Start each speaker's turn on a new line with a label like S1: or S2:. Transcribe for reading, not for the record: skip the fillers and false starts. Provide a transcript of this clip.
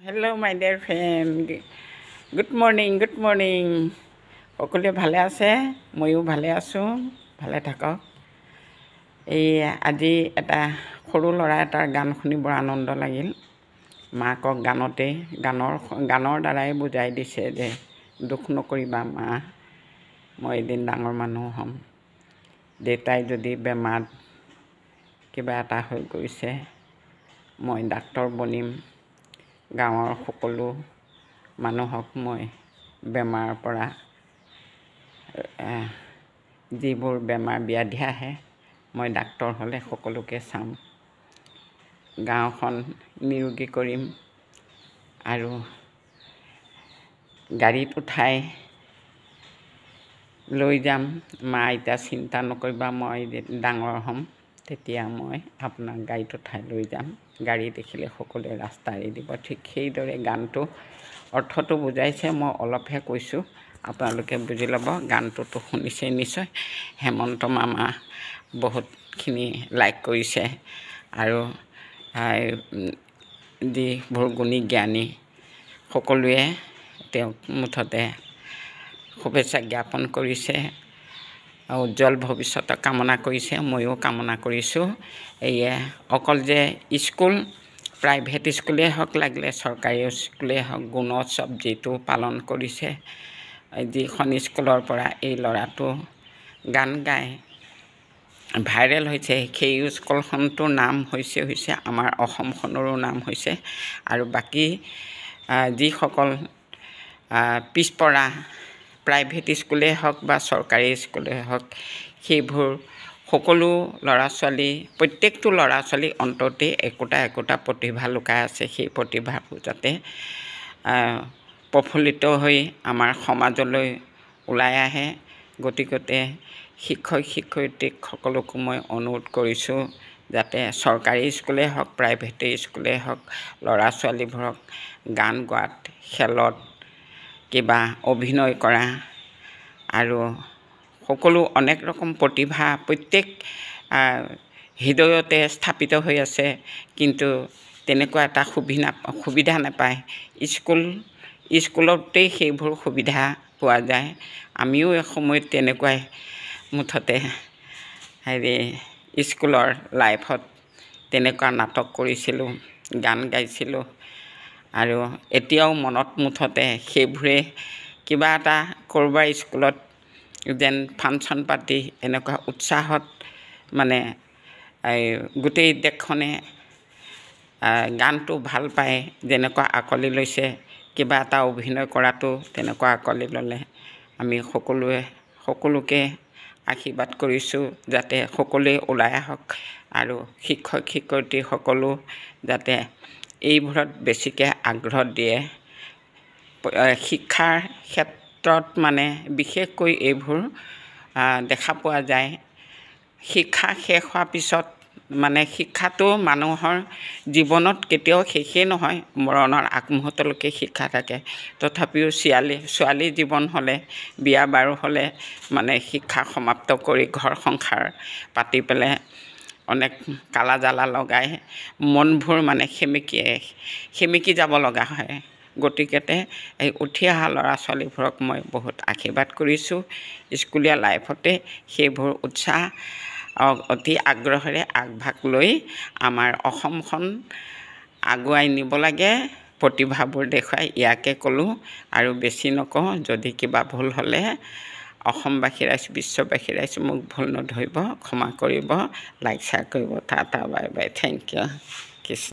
S1: Hello, my dear friend. Good morning, good morning. সকলোৱে ভালে আছে, ময়ো ভালে আছোঁ, ভালে থাকক। এই আজি এটা সৰু ল'ৰা এটাৰ গান শুনি বৰ আনন্দ লাগিল। মাকক গানৰ দ্বাৰাই বুজাই দিছে যে দুখ নকৰিবা মা, মই এদিন ডাঙৰ মানুহ হ'ম। দেউতাই যদি বেমাৰত কিবা এটা হৈ গৈছে, মই ডাক্তৰ বনিম। গাঁৱৰ সকলো মানুহক মই বেমাৰৰ পৰা যিবোৰ বেমাৰ ব্যাধি আহে, মই ডাক্তৰ হ'লে সকলোকে চাম। গাঁওখন নিৰোগী কৰিম আৰু গাড়ীত উঠাই লৈ যাম। মা এতিয়া চিন্তা নকৰিবা, মই ডাঙৰ হ'ম, তেতিয়া মই আপোনাক গাড়ীত উঠাই লৈ যাম। গাড়ী দেখিলে সকলোৱে ৰাস্তা এৰি দিব। ঠিক সেইদৰে গানটো অৰ্থটো বুজাইছে, মই অলপহে কৈছোঁ, আপোনালোকে বুজি ল'ব। গানটোতো শুনিছে নিশ্চয়। হেমন্ত মামা বহুতখিনি লাইক কৰিছে আৰু যিবোৰ গুণী জ্ঞানী সকলোৱে তেওঁক মুঠতে শুভেচ্ছা জ্ঞাপন কৰিছে, উজ্জ্বল ভৱিষ্যত কামনা কৰিছে, ময়ো কামনা কৰিছোঁ। এয়ে অকল যে স্কুল, প্ৰাইভেট স্কুলেই হওক, লাগিলে চৰকাৰী স্কুলেই হওক, গুণোৎসৱ যিটো পালন কৰিছে, যিখন স্কুলৰ পৰা এই ল'ৰাটো গান গাই ভাইৰেল হৈছে, সেই স্কুলখনটোৰ নাম হৈছে আমাৰ অসমখনৰো নাম হৈছে। আৰু বাকী যিসকল পিছপৰা প্ৰাইভেট স্কুলেই হওক বা চৰকাৰী স্কুলেই হওক, সেইবোৰ সকলো ল'ৰা ছোৱালী, প্ৰত্যেকটো ল'ৰা ছোৱালী অন্ততে একোটা প্ৰতিভা লুকাই আছে। সেই প্ৰতিভাবোৰ যাতে প্ৰফুল্লিত হৈ আমাৰ সমাজলৈ ওলাই আহে। গতিকে শিক্ষক শিক্ষয়িত্ৰীক সকলোকো মই অনুৰোধ কৰিছোঁ, যাতে চৰকাৰী স্কুলেই হওক, প্ৰাইভেট স্কুলেই হওক, ল'ৰা ছোৱালীবোৰক গান গোৱাত, খেলত, কিবা অভিনয় কৰা আৰু সকলো অনেক ৰকম প্ৰতিভা প্ৰত্যেক হৃদয়তে স্থাপিত হৈ আছে, কিন্তু তেনেকুৱা এটা সুবিধা নাপায়। স্কুলতেই সেইবোৰ সুবিধা পোৱা যায়। আমিও এসময়ত তেনেকুৱাই মুঠতে স্কুলৰ লাইফত তেনেকুৱা নাটক কৰিছিলোঁ, গান গাইছিলোঁ আৰু এতিয়াও মনত মুঠতে সেইবোৰে কিবা এটা ক'ৰবাৰ স্কুলত যেন ফাংচন পাতি এনেকুৱা উৎসাহত মানে গোটেই দেশখনে গানটো ভাল পায়, যেনেকুৱা আঁকোৱালি লৈছে, কিবা এটা অভিনয় কৰাটো তেনেকুৱা আঁকোৱালি ল'লে। আমি সকলোকে আশীৰ্বাদ কৰিছোঁ, যাতে সকলোৱে ওলাই আহক আৰু শিক্ষক শিক্ষয়িত্ৰী সকলো যাতে এইবোৰত বেছিকৈ আগ্ৰহ দিয়ে। শিক্ষাৰ ক্ষেত্ৰত মানে বিশেষকৈ এইবোৰ দেখা পোৱা যায়। শিক্ষা শেষ হোৱাৰ পিছত মানে শিক্ষাটো মানুহৰ জীৱনত কেতিয়াও শেষেই নহয়, মৰণৰ আগমুহূৰ্তলৈকে শিক্ষা থাকে। তথাপিও ছোৱালী জীৱন হ'লে, বিয়া বাৰু হ'লে মানে শিক্ষা সমাপ্ত কৰি ঘৰ সংসাৰ পাতি পেলাই অনেক কালা জ্বালা লগাই মনবোৰ মানে সেমেকি যাব লগা হয়। গতিকে এই উঠি অহা ল'ৰা ছোৱালীবোৰক মই বহুত আশীৰ্বাদ কৰিছোঁ। স্কুলীয়া লাইফতে সেইবোৰ উৎসাহ অতি আগ্ৰহেৰে আগভাগ লৈ আমাৰ অসমখন আগুৱাই নিব লাগে। প্ৰতিভাবোৰ দেখুৱাই ইয়াকে ক'লোঁ আৰু বেছি নকওঁ। যদি কিবা ভুল হ'লে অসমবাসী ৰাইজ, বিশ্ববাসী ৰাইজ মোক ভুল নধৰিব, ক্ষমা কৰিব, লাইক শ্বেয়াৰ কৰিব। Tata bye bye, thank U.